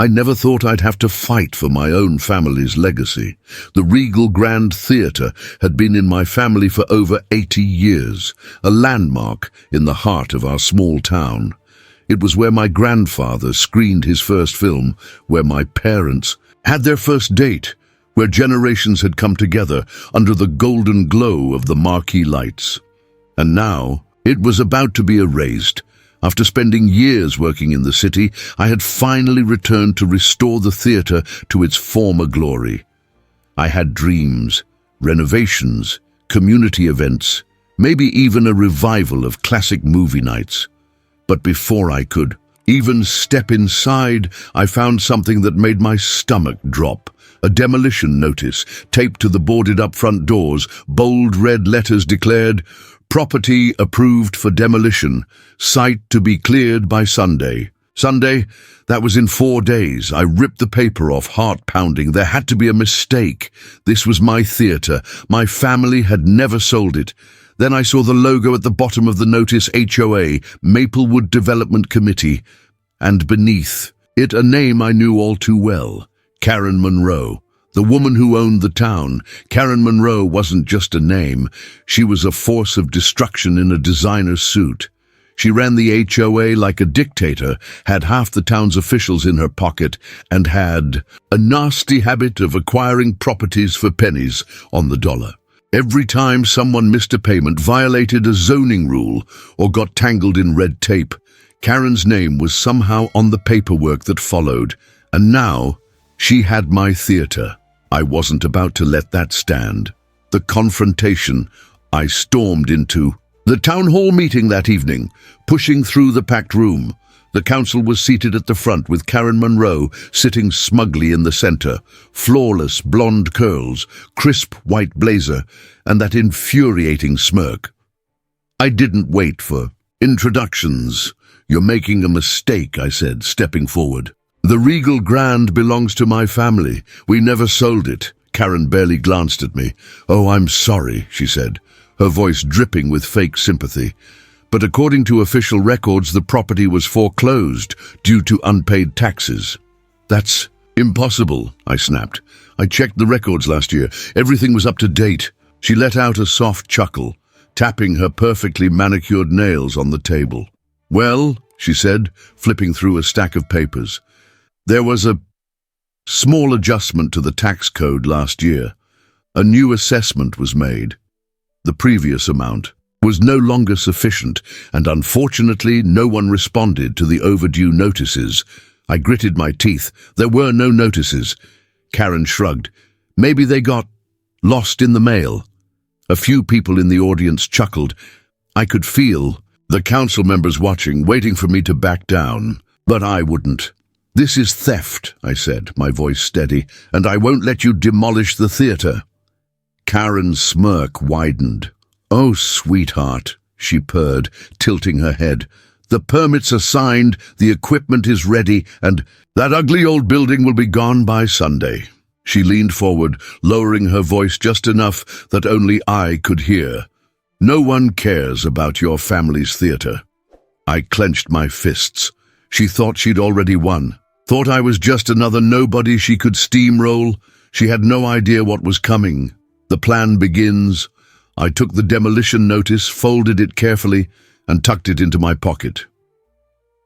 I never thought I'd have to fight for my own family's legacy. The Regal Grand Theatre had been in my family for over 80 years, a landmark in the heart of our small town. It was where my grandfather screened his first film, where my parents had their first date, where generations had come together under the golden glow of the marquee lights. And now it was about to be erased. After spending years working in the city, I had finally returned to restore the theatre to its former glory. I had dreams, renovations, community events, maybe even a revival of classic movie nights. But before I could even step inside, I found something that made my stomach drop. A demolition notice taped to the boarded-up front doors. Bold red letters declared, "Property approved for demolition. Site to be cleared by Sunday." Sunday? That was in 4 days. I ripped the paper off, heart pounding. There had to be a mistake. This was my theatre. My family had never sold it. Then I saw the logo at the bottom of the notice, HOA, Maplewood Development Committee, and beneath it a name I knew all too well, Karen Monroe, the woman who owned the town. Karen Monroe wasn't just a name. She was a force of destruction in a designer suit. She ran the HOA like a dictator, had half the town's officials in her pocket, and had a nasty habit of acquiring properties for pennies on the dollar. Every time someone missed a payment, violated a zoning rule, or got tangled in red tape, Karen's name was somehow on the paperwork that followed. And now, she had my theatre. I wasn't about to let that stand. The confrontation, I stormed into the town hall meeting that evening, pushing through the packed room. The council was seated at the front with Karen Monroe sitting smugly in the center, flawless blonde curls, crisp white blazer, and that infuriating smirk. I didn't wait for introductions. "You're making a mistake," I said, stepping forward. "The Regal Grand belongs to my family. We never sold it." Karen barely glanced at me. "Oh, I'm sorry," she said, her voice dripping with fake sympathy. "But according to official records, the property was foreclosed due to unpaid taxes." "That's impossible," I snapped. "I checked the records last year. Everything was up to date." She let out a soft chuckle, tapping her perfectly manicured nails on the table. "Well," she said, flipping through a stack of papers, "there was a small adjustment to the tax code last year. A new assessment was made. The previous amount was no longer sufficient, and unfortunately no one responded to the overdue notices." I gritted my teeth. There were no notices. Karen shrugged. "Maybe they got lost in the mail." A few people in the audience chuckled. I could feel the council members watching, waiting for me to back down. But I wouldn't. "This is theft," I said, my voice steady, "and I won't let you demolish the theatre." Karen's smirk widened. "Oh, sweetheart," she purred, tilting her head. "The permits are signed, the equipment is ready, and that ugly old building will be gone by Sunday." She leaned forward, lowering her voice just enough that only I could hear. "No one cares about your family's theatre." I clenched my fists. She thought she'd already won. Thought I was just another nobody she could steamroll. She had no idea what was coming. The plan begins. I took the demolition notice, folded it carefully, and tucked it into my pocket.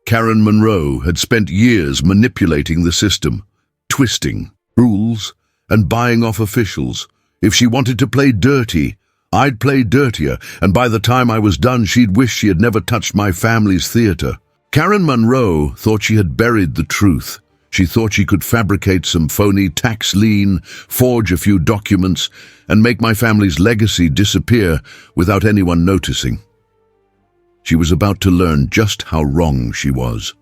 Karen Monroe had spent years manipulating the system, twisting rules, and buying off officials. If she wanted to play dirty, I'd play dirtier, and by the time I was done, she'd wish she had never touched my family's theatre. Karen Monroe thought she had buried the truth. She thought she could fabricate some phony tax lien, forge a few documents, and make my family's legacy disappear without anyone noticing. She was about to learn just how wrong she was.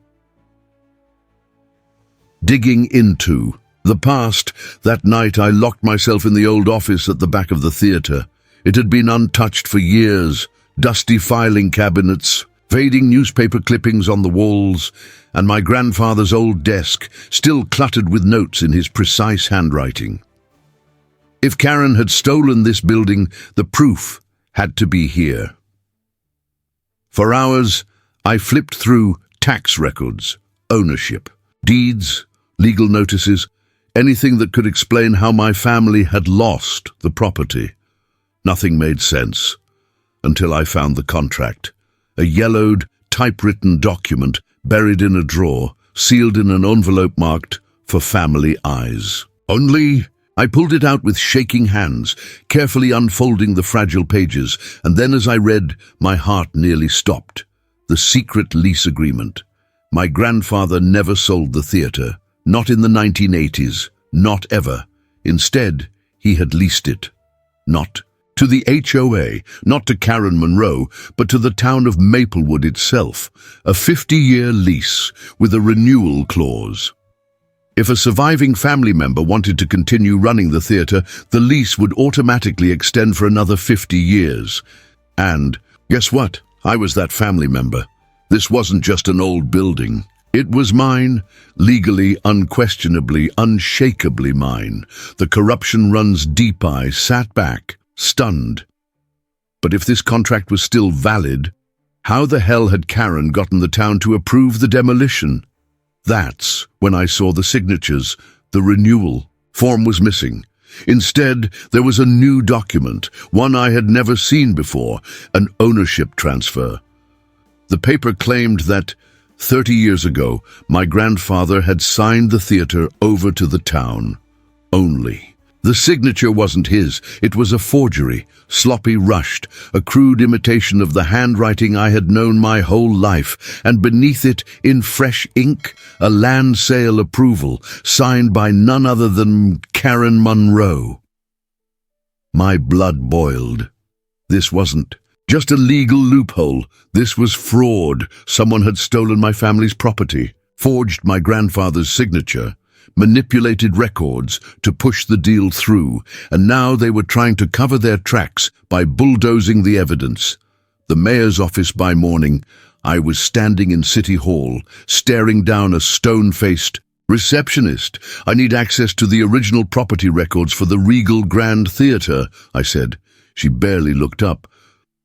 Digging into the past, that night I locked myself in the old office at the back of the theatre. It had been untouched for years, dusty filing cabinets, fading newspaper clippings on the walls, and my grandfather's old desk, still cluttered with notes in his precise handwriting. If Karen had stolen this building, the proof had to be here. For hours, I flipped through tax records, ownership, deeds, legal notices, anything that could explain how my family had lost the property. Nothing made sense until I found the contract, a yellowed, typewritten document buried in a drawer, sealed in an envelope marked "For Family Eyes." Only I pulled it out with shaking hands, carefully unfolding the fragile pages, and then as I read, my heart nearly stopped. The secret lease agreement. My grandfather never sold the theatre, not in the 1980s, not ever. Instead, he had leased it. Not to the HOA, not to Karen Monroe, but to the town of Maplewood itself, a 50-year lease with a renewal clause. If a surviving family member wanted to continue running the theatre, the lease would automatically extend for another 50 years. And, guess what? I was that family member. This wasn't just an old building. It was mine, legally, unquestionably, unshakably mine. The corruption runs deep. I sat back, stunned. But if this contract was still valid, how the hell had Karen gotten the town to approve the demolition? That's when I saw the signatures. The renewal form was missing. Instead, there was a new document, one I had never seen before, an ownership transfer. The paper claimed that 30 years ago, my grandfather had signed the theatre over to the town. Only. The signature wasn't his. It was a forgery, sloppy, rushed, a crude imitation of the handwriting I had known my whole life, and beneath it, in fresh ink, a land sale approval, signed by none other than Karen Monroe. My blood boiled. This wasn't just a legal loophole. This was fraud. Someone had stolen my family's property, forged my grandfather's signature, manipulated records to push the deal through, and now they were trying to cover their tracks by bulldozing the evidence. The mayor's office by morning, I was standing in City Hall, staring down a stone-faced receptionist. "I need access to the original property records for the Regal Grand Theatre," I said. She barely looked up.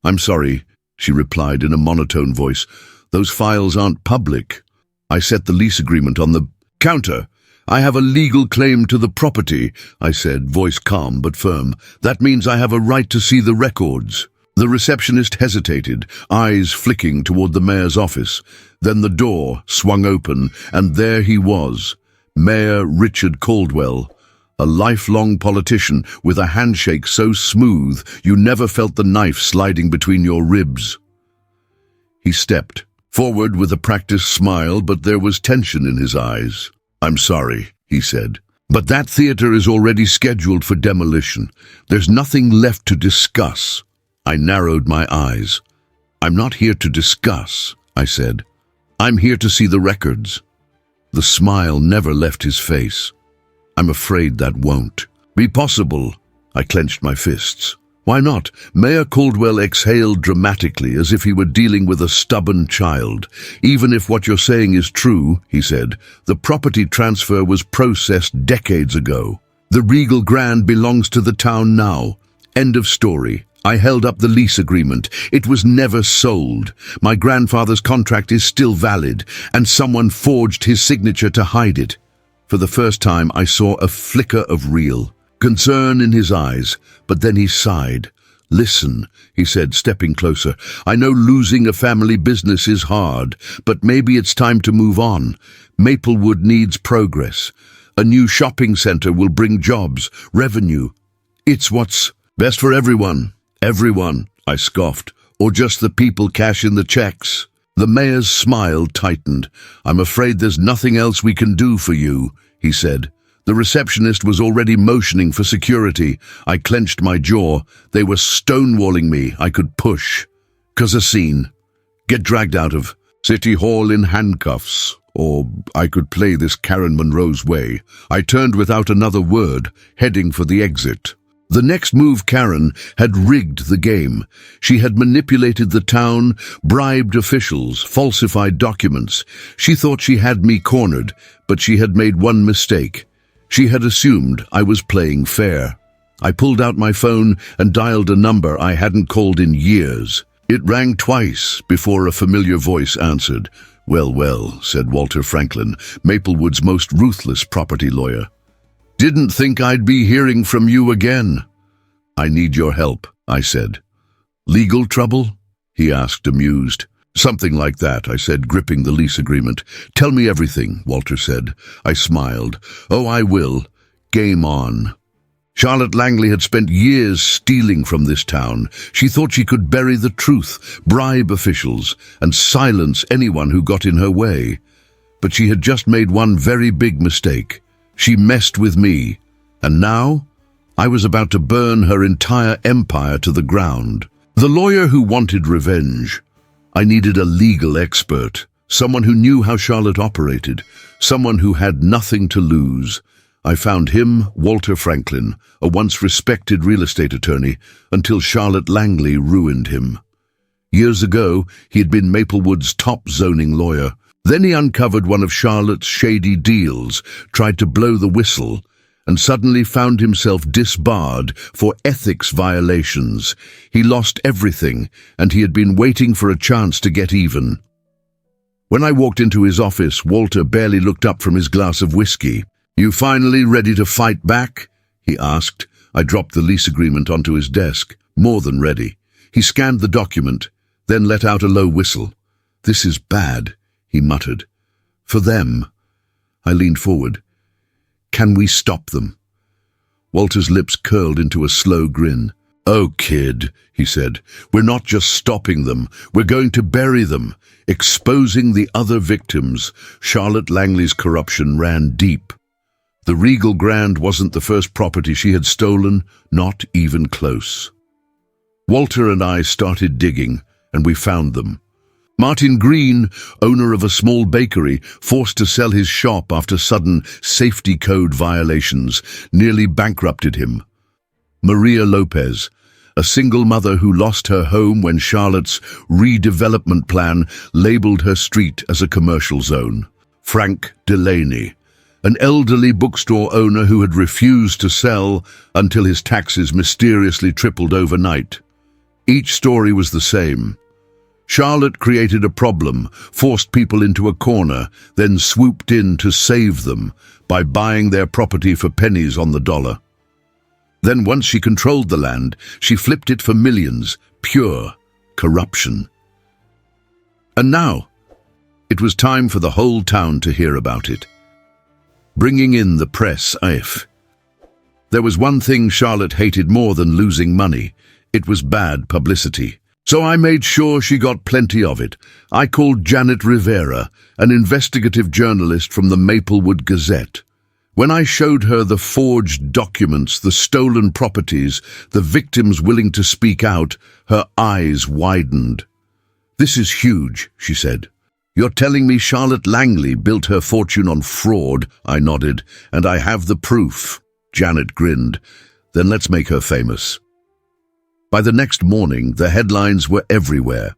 "I'm sorry," she replied in a monotone voice. "Those files aren't public." I set the lease agreement on the counter. "I have a legal claim to the property," I said, voice calm but firm. "That means I have a right to see the records." The receptionist hesitated, eyes flicking toward the mayor's office. Then the door swung open, and there he was, Mayor Richard Caldwell, a lifelong politician with a handshake so smooth you never felt the knife sliding between your ribs. He stepped forward with a practiced smile, but there was tension in his eyes. "I'm sorry," he said, "but that theatre is already scheduled for demolition. There's nothing left to discuss." I narrowed my eyes. "I'm not here to discuss," I said. "I'm here to see the records." The smile never left his face. "I'm afraid that won't be possible." I clenched my fists. "Why not?" Mayor Caldwell exhaled dramatically, as if he were dealing with a stubborn child. "Even if what you're saying is true," he said, "the property transfer was processed decades ago. The Regal Grand belongs to the town now. End of story." I held up the lease agreement. "It was never sold. My grandfather's contract is still valid, and someone forged his signature to hide it." For the first time, I saw a flicker of real concern in his eyes, but then he sighed. "Listen," he said, stepping closer. "I know losing a family business is hard, but maybe it's time to move on. Maplewood needs progress. A new shopping center will bring jobs, revenue. It's what's best for everyone." "Everyone," I scoffed, "or just the people cashing the checks?" The mayor's smile tightened. "I'm afraid there's nothing else we can do for you," he said. The receptionist was already motioning for security. I clenched my jaw. They were stonewalling me. I could push. "'Cause a scene. Get dragged out of City Hall in handcuffs. Or I could play this Karen Monroe's way." I turned without another word, heading for the exit. The next move, Karen had rigged the game. She had manipulated the town, bribed officials, falsified documents. She thought she had me cornered, but she had made one mistake. She had assumed I was playing fair. I pulled out my phone and dialed a number I hadn't called in years. It rang twice before a familiar voice answered. "Well, well," said Walter Franklin, Maplewood's most ruthless property lawyer. "Didn't think I'd be hearing from you again." "I need your help," I said. "Legal trouble?" he asked, amused. "Something like that," I said, gripping the lease agreement. "Tell me everything," Walter said. I smiled. "Oh, I will. Game on." Charlotte Langley had spent years stealing from this town. She thought she could bury the truth, bribe officials, and silence anyone who got in her way. But she had just made one very big mistake. She messed with me, and now I was about to burn her entire empire to the ground. The lawyer who wanted revenge. I needed a legal expert, someone who knew how Charlotte operated, someone who had nothing to lose. I found him, Walter Franklin, a once respected real estate attorney, until Charlotte Langley ruined him. Years ago, he had been Maplewood's top zoning lawyer. Then he uncovered one of Charlotte's shady deals, tried to blow the whistle, and suddenly found himself disbarred for ethics violations. He lost everything, and he had been waiting for a chance to get even. When I walked into his office, Walter barely looked up from his glass of whiskey. "You finally ready to fight back?" he asked. I dropped the lease agreement onto his desk. More than ready. He scanned the document, then let out a low whistle. "This is bad," he muttered. "For them." I leaned forward. "Can we stop them?" Walter's lips curled into a slow grin. "Oh, kid," he said, "we're not just stopping them. We're going to bury them, exposing the other victims." Charlotte Langley's corruption ran deep. The Regal Grand wasn't the first property she had stolen, not even close. Walter and I started digging, and we found them. Martin Green, owner of a small bakery, forced to sell his shop after sudden safety code violations, nearly bankrupted him. Maria Lopez, a single mother who lost her home when Charlotte's redevelopment plan labeled her street as a commercial zone. Frank Delaney, an elderly bookstore owner who had refused to sell until his taxes mysteriously tripled overnight. Each story was the same. Charlotte created a problem, forced people into a corner, then swooped in to save them by buying their property for pennies on the dollar. Then once she controlled the land, she flipped it for millions, pure corruption. And now, it was time for the whole town to hear about it. Bringing in the press. There was one thing Charlotte hated more than losing money. It was bad publicity. So I made sure she got plenty of it. I called Janet Rivera, an investigative journalist from the Maplewood Gazette. When I showed her the forged documents, the stolen properties, the victims willing to speak out, her eyes widened. "This is huge," she said. "You're telling me Charlotte Langley built her fortune on fraud?" I nodded. "And I have the proof." Janet grinned. "Then let's make her famous." By the next morning, the headlines were everywhere.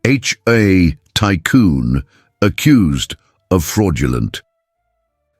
HOA tycoon accused of fraudulent.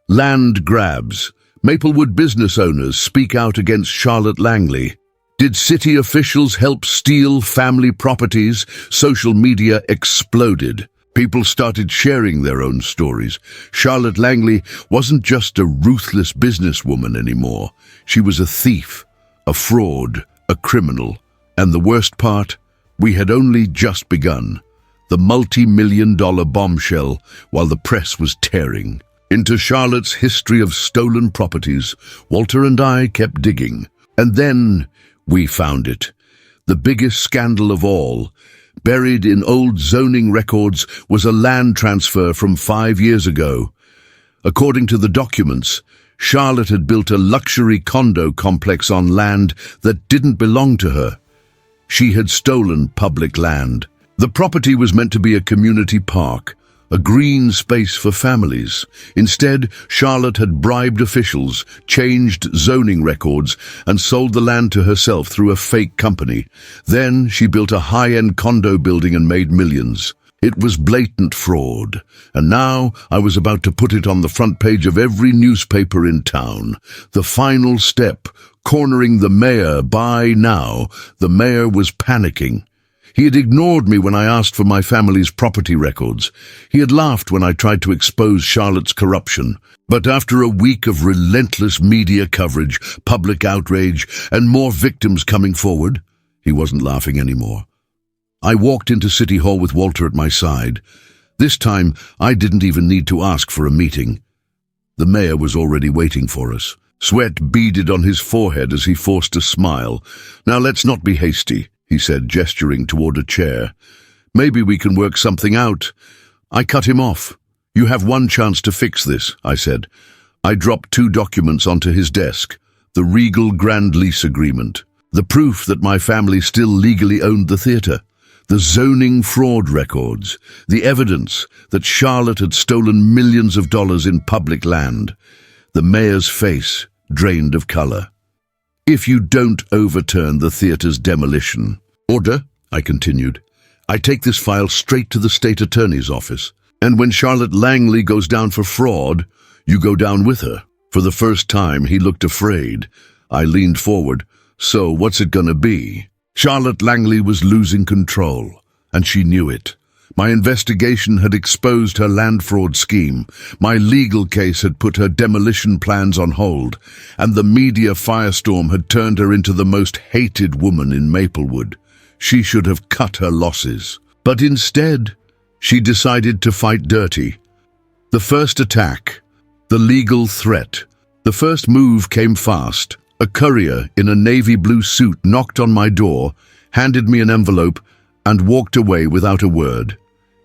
Land grabs. Maplewood business owners speak out against Charlotte Langley. Did city officials help steal family properties? Social media exploded. People started sharing their own stories. Charlotte Langley wasn't just a ruthless businesswoman anymore. She was a thief, a fraud, a criminal. And the worst part, we had only just begun. The multi-million-dollar bombshell while the press was tearing into Charlotte's history of stolen properties. Walter and I kept digging. And then we found it. The biggest scandal of all. Buried in old zoning records was a land transfer from 5 years ago. According to the documents, Charlotte had built a luxury condo complex on land that didn't belong to her. She had stolen public land. The property was meant to be a community park, a green space for families. Instead, Charlotte had bribed officials, changed zoning records, and sold the land to herself through a fake company. Then she built a high-end condo building and made millions. It was blatant fraud, and now I was about to put it on the front page of every newspaper in town. The final step, cornering the mayor. By now, the mayor was panicking. He had ignored me when I asked for my family's property records. He had laughed when I tried to expose Charlotte's corruption. But after a week of relentless media coverage, public outrage, and more victims coming forward, he wasn't laughing anymore. I walked into City Hall with Walter at my side. This time, I didn't even need to ask for a meeting. The mayor was already waiting for us. Sweat beaded on his forehead as he forced a smile. "Now let's not be hasty," he said, gesturing toward a chair. "Maybe we can work something out." I cut him off. "You have one chance to fix this," I said. I dropped 2 documents onto his desk. The Regal Grand Lease Agreement. The proof that my family still legally owned the theatre. The zoning fraud records. The evidence that Charlotte had stolen millions of dollars in public land. The mayor's face drained of color. "If you don't overturn the theatre's demolition." "Order," I continued. "I take this file straight to the state attorney's office. And when Charlotte Langley goes down for fraud, you go down with her." For the first time, he looked afraid. I leaned forward. "So what's it gonna be?" Charlotte Langley was losing control, and she knew it. My investigation had exposed her land fraud scheme. My legal case had put her demolition plans on hold, and the media firestorm had turned her into the most hated woman in Maplewood. She should have cut her losses. But instead, she decided to fight dirty. The first attack, the legal threat. The first move came fast. A courier in a navy blue suit knocked on my door, handed me an envelope, and walked away without a word.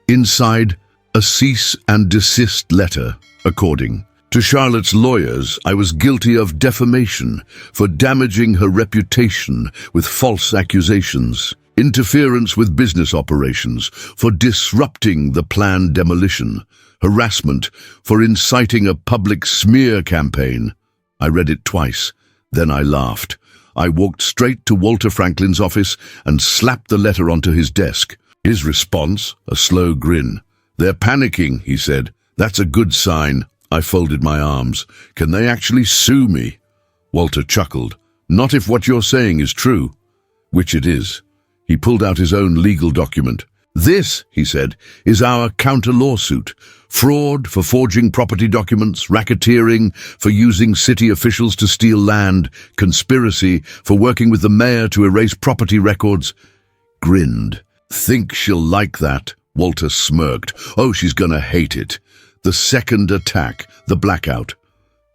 Inside, a cease and desist letter, according to Charlotte's lawyers. I was guilty of defamation for damaging her reputation with false accusations, interference with business operations for disrupting the planned demolition, harassment for inciting a public smear campaign. I read it twice, then I laughed. I walked straight to Walter Franklin's office and slapped the letter onto his desk. His response, a slow grin. "They're panicking," he said. "That's a good sign." I folded my arms. "Can they actually sue me?" Walter chuckled. "Not if what you're saying is true." "Which it is." He pulled out his own legal document. "This," he said, "is our counter-lawsuit. Fraud for forging property documents, racketeering for using city officials to steal land, conspiracy for working with the mayor to erase property records." Grinned. "Think she'll like that?" Walter smirked. "Oh, she's gonna hate it." The second attack, the blackout.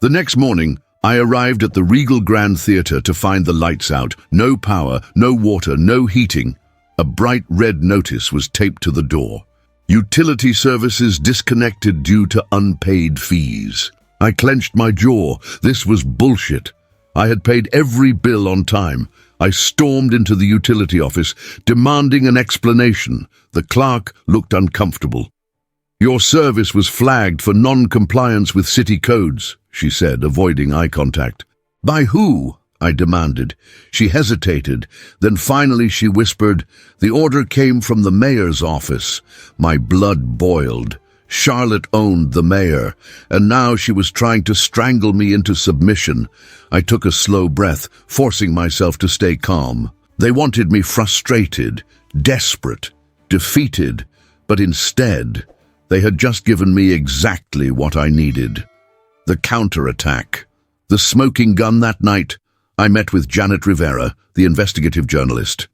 The next morning, I arrived at the Regal Grand Theatre to find the lights out. No power, no water, no heating. A bright red notice was taped to the door. Utility services disconnected due to unpaid fees. I clenched my jaw. This was bullshit. I had paid every bill on time. I stormed into the utility office, demanding an explanation. The clerk looked uncomfortable. "Your service was flagged for non-compliance with city codes," she said, avoiding eye contact. "By who?" I demanded. She hesitated. Then finally she whispered, "The order came from the mayor's office." My blood boiled. Charlotte owned the mayor, and now she was trying to strangle me into submission. I took a slow breath, forcing myself to stay calm. They wanted me frustrated, desperate, defeated, but instead, they had just given me exactly what I needed. The counterattack. The smoking gun that night. I met with Janet Rivera, the investigative journalist.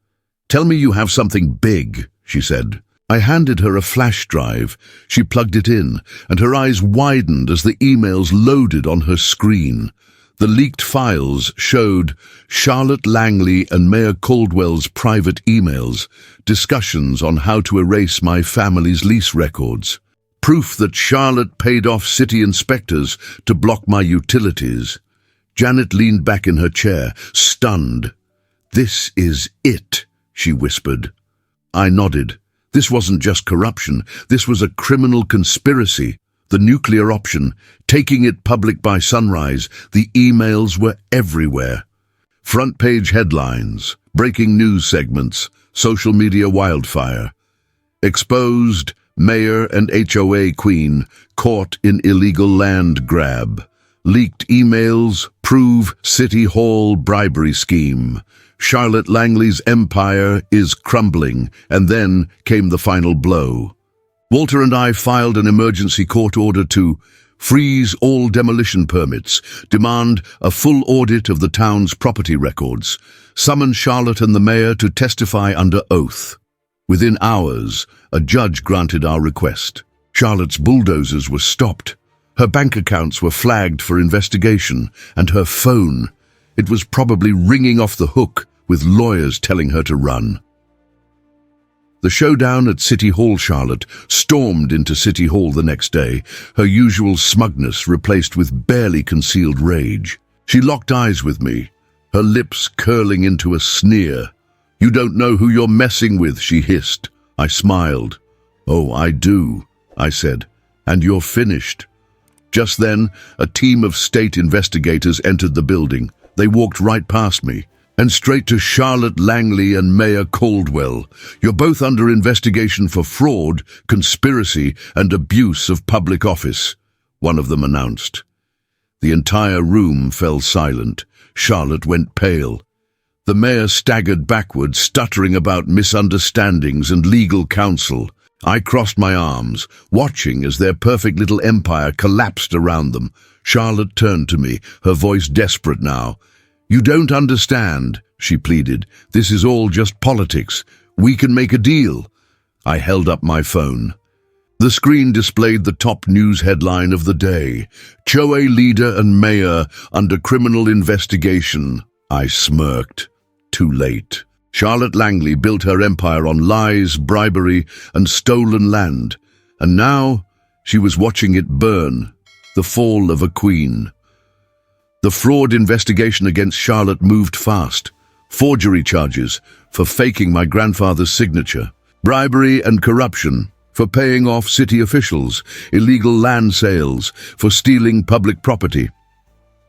"Tell me you have something big," she said. I handed her a flash drive. She plugged it in, and her eyes widened as the emails loaded on her screen. The leaked files showed Charlotte Langley and Mayor Caldwell's private emails, discussions on how to erase my family's lease records, proof that Charlotte paid off city inspectors to block my utilities. Janet leaned back in her chair, stunned. "This is it," she whispered. I nodded. This wasn't just corruption. This was a criminal conspiracy. The nuclear option, taking it public by sunrise. The emails were everywhere. Front-page headlines, breaking news segments, social media wildfire. Exposed, mayor and HOA queen caught in illegal land grab. Leaked emails, prove City Hall bribery scheme. Charlotte Langley's empire is crumbling, and then came the final blow. Walter and I filed an emergency court order to freeze all demolition permits, demand a full audit of the town's property records, summon Charlotte and the mayor to testify under oath. Within hours, a judge granted our request. Charlotte's bulldozers were stopped. Her bank accounts were flagged for investigation, and her phone, it was probably ringing off the hook with lawyers telling her to run. The showdown at City Hall. Charlotte stormed into City Hall the next day, her usual smugness replaced with barely concealed rage. She locked eyes with me, her lips curling into a sneer. "You don't know who you're messing with," she hissed. I smiled. "Oh, I do," I said, "and you're finished." Just then, a team of state investigators entered the building. They walked right past me and straight to Charlotte Langley and Mayor Caldwell. "You're both under investigation for fraud, conspiracy, and abuse of public office," one of them announced. The entire room fell silent. Charlotte went pale. The mayor staggered backward, stuttering about misunderstandings and legal counsel. I crossed my arms, watching as their perfect little empire collapsed around them. Charlotte turned to me, her voice desperate now. "You don't understand," she pleaded. "This is all just politics. We can make a deal." I held up my phone. The screen displayed the top news headline of the day: HOA leader and mayor under criminal investigation. I smirked. Too late. Charlotte Langley built her empire on lies, bribery, and stolen land, and now she was watching it burn, the fall of a queen. The fraud investigation against Charlotte moved fast. Forgery charges for faking my grandfather's signature, bribery and corruption for paying off city officials, illegal land sales, for stealing public property.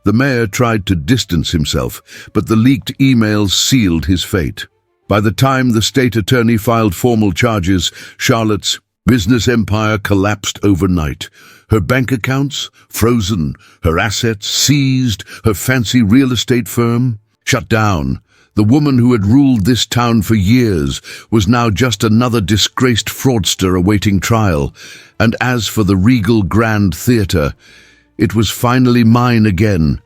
The mayor tried to distance himself, but the leaked emails sealed his fate. By the time the state attorney filed formal charges, Charlotte's business empire collapsed overnight. Her bank accounts frozen, her assets seized, her fancy real estate firm shut down. The woman who had ruled this town for years was now just another disgraced fraudster awaiting trial. And as for the Regal Grand Theatre, it was finally mine again.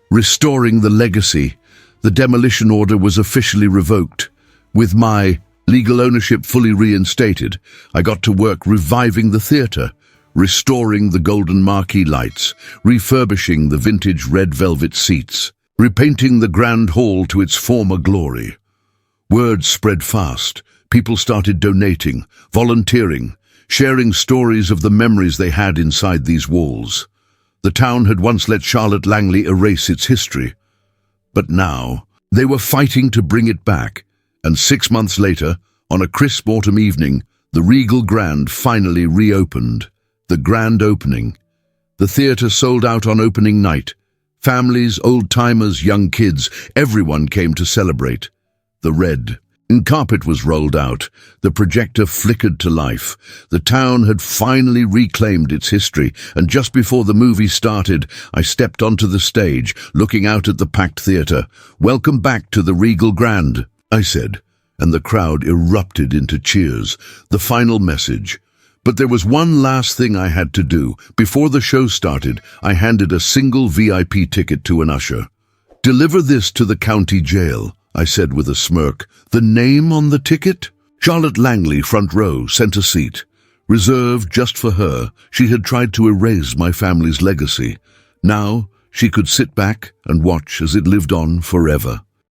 Restoring the legacy, the demolition order was officially revoked. With my legal ownership fully reinstated, I got to work reviving the theatre, restoring the golden marquee lights, refurbishing the vintage red velvet seats, repainting the grand hall to its former glory. Word spread fast. People started donating, volunteering, sharing stories of the memories they had inside these walls. The town had once let Charlotte Langley erase its history, but now they were fighting to bring it back. And 6 months later, on a crisp autumn evening, the Regal Grand finally reopened. The grand opening. The theatre sold out on opening night. Families, old-timers, young kids, everyone came to celebrate. The red carpet was rolled out. The projector flickered to life. The town had finally reclaimed its history, and just before the movie started, I stepped onto the stage, looking out at the packed theatre. "Welcome back to the Regal Grand," I said, and the crowd erupted into cheers. The final message. But there was one last thing I had to do. Before the show started, I handed a single VIP ticket to an usher. "Deliver this to the county jail," I said with a smirk. "The name on the ticket?" Charlotte Langley, front row, sent a seat. Reserved just for her, she had tried to erase my family's legacy. Now she could sit back and watch as it lived on forever.